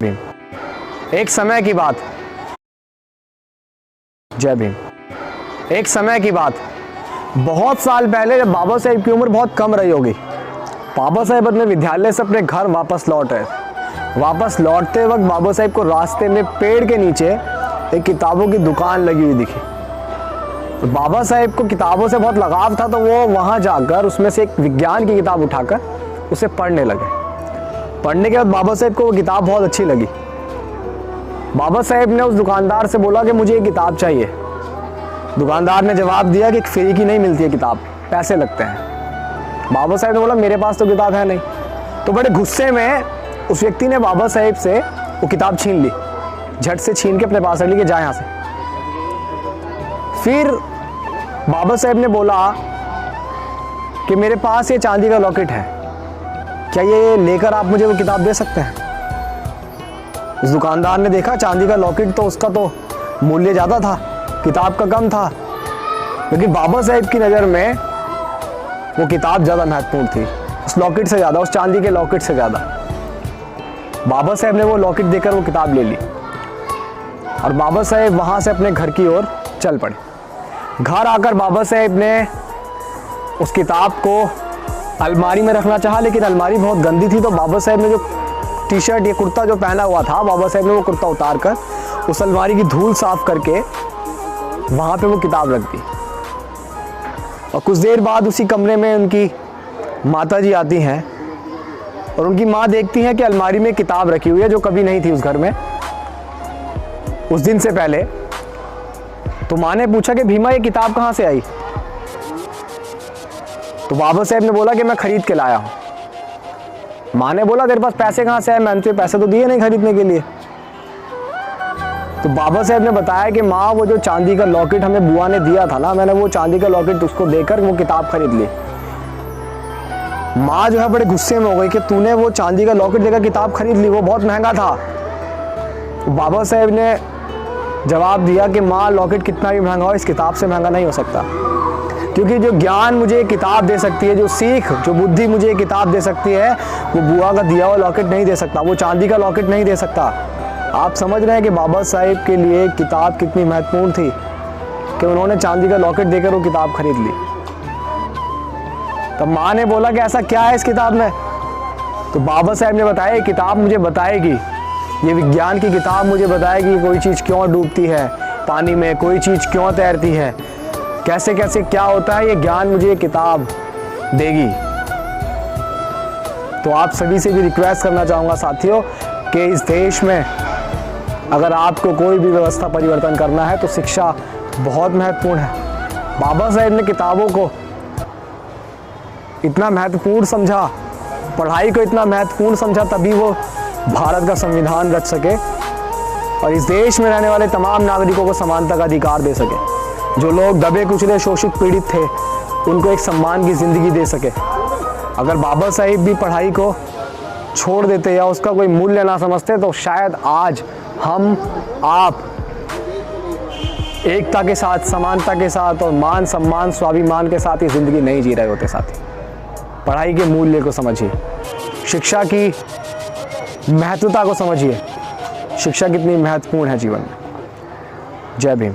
भीम। एक समय की बात, जय भीम। एक समय की बात, बहुत साल पहले जब बाबा साहेब की उम्र बहुत कम रही होगी, बाबा साहेब अपने विद्यालय से अपने घर वापस लौट रहे। वापस लौटते वक्त बाबा साहेब को रास्ते में पेड़ के नीचे एक किताबों की दुकान लगी हुई दिखी। तो बाबा साहेब को किताबों से बहुत लगाव था, तो वो वहाँ जाकर उसमें से एक विज्ञान की किताब उठाकर उसे पढ़ने लगे। पढ़ने के बाद बाबा साहेब को वो किताब बहुत अच्छी लगी। बाबा साहेब ने उस दुकानदार से बोला कि मुझे ये किताब चाहिए। दुकानदार ने जवाब दिया कि फ्री की नहीं मिलती है किताब, पैसे लगते हैं। बाबा साहेब ने बोला मेरे पास तो किताब है नहीं। तो बड़े गुस्से में उस व्यक्ति ने बाबा साहेब से वो किताब छीन ली, झट से छीन के अपने पास रख ली कि जा यहाँ से। फिर बाबा साहेब ने बोला कि मेरे पास ये चांदी का लॉकेट है, क्या ये लेकर आप मुझे वो किताब दे सकते हैं? उस दुकानदार ने देखा चांदी का लॉकेट तो उसका तो मूल्य ज़्यादा था, किताब का कम था, लेकिन बाबा साहेब की नज़र में वो किताब ज़्यादा महत्वपूर्ण थी, उस लॉकेट से ज़्यादा, उस चांदी के लॉकेट से ज़्यादा। बाबा साहेब ने वो लॉकेट देकर वो किताब ले ली और बाबा साहेब वहाँ से अपने घर की ओर चल पड़े। घर आकर बाबा साहेब ने उस किताब को अलमारी में रखना चाहा, लेकिन अलमारी बहुत गंदी थी। तो बाबा साहेब ने जो टी शर्ट या कुर्ता जो पहना हुआ था, बाबा साहेब ने वो कुर्ता उतार कर उस अलमारी की धूल साफ करके वहाँ पे वो किताब रख दी। और कुछ देर बाद उसी कमरे में उनकी माताजी आती हैं और उनकी माँ देखती है कि अलमारी में किताब रखी हुई है जो कभी नहीं थी उस घर में उस दिन से पहले। तो माँ ने पूछा कि भीमा ये किताब कहाँ से आई? तो बाबा साहेब ने बोला कि मैं खरीद के लाया हूँ। माँ ने बोला तेरे पास पैसे कहाँ से आए? मैंने तुझे पैसे तो दिए नहीं खरीदने के लिए। तो बाबा साहेब ने बताया कि माँ वो जो चांदी का लॉकेट हमें बुआ ने दिया था ना, मैंने वो चांदी का लॉकेट उसको देकर वो किताब खरीद ली। माँ जो है बड़े गुस्से में हो गई कि तूने वो चांदी का लॉकेट देकर किताब खरीद ली, वो बहुत महंगा था। तो बाबा साहेब ने जवाब दिया कि माँ लॉकेट कितना भी महंगा हो, इस किताब से महंगा नहीं हो सकता, क्योंकि जो ज्ञान मुझे ये किताब दे सकती है, जो सीख, जो बुद्धि मुझे ये किताब दे सकती है, वो बुआ का दिया हुआ लॉकेट नहीं दे सकता, वो चांदी का लॉकेट नहीं दे सकता। आप समझ रहे हैं कि बाबा साहेब के लिए किताब कितनी महत्वपूर्ण थी कि उन्होंने चांदी का लॉकेट देकर वो किताब खरीद ली। तब माँ ने बोला कि ऐसा क्या है इस किताब में? तो बाबा साहेब ने बताया ये किताब मुझे बताएगी, ये विज्ञान की किताब मुझे बताएगी कोई चीज़ क्यों डूबती है पानी में, कोई चीज़ क्यों तैरती है, कैसे कैसे क्या होता है, ये ज्ञान मुझे ये किताब देगी। तो आप सभी से भी रिक्वेस्ट करना चाहूँगा साथियों कि इस देश में अगर आपको कोई भी व्यवस्था परिवर्तन करना है तो शिक्षा बहुत महत्वपूर्ण है। बाबा साहेब ने किताबों को इतना महत्वपूर्ण समझा, पढ़ाई को इतना महत्वपूर्ण समझा, तभी वो भारत का संविधान रच सके और इस देश में रहने वाले तमाम नागरिकों को समानता का अधिकार दे सके। जो लोग दबे कुचले शोषित पीड़ित थे उनको एक सम्मान की ज़िंदगी दे सके। अगर बाबा साहेब भी पढ़ाई को छोड़ देते या उसका कोई मूल्य ना समझते तो शायद आज हम आप एकता के साथ, समानता के साथ और मान सम्मान स्वाभिमान के साथ ये ज़िंदगी नहीं जी रहे होते। साथी, पढ़ाई के मूल्य को समझिए, शिक्षा की महत्वता को समझिए, शिक्षा कितनी महत्वपूर्ण है जीवन में। जय भीम।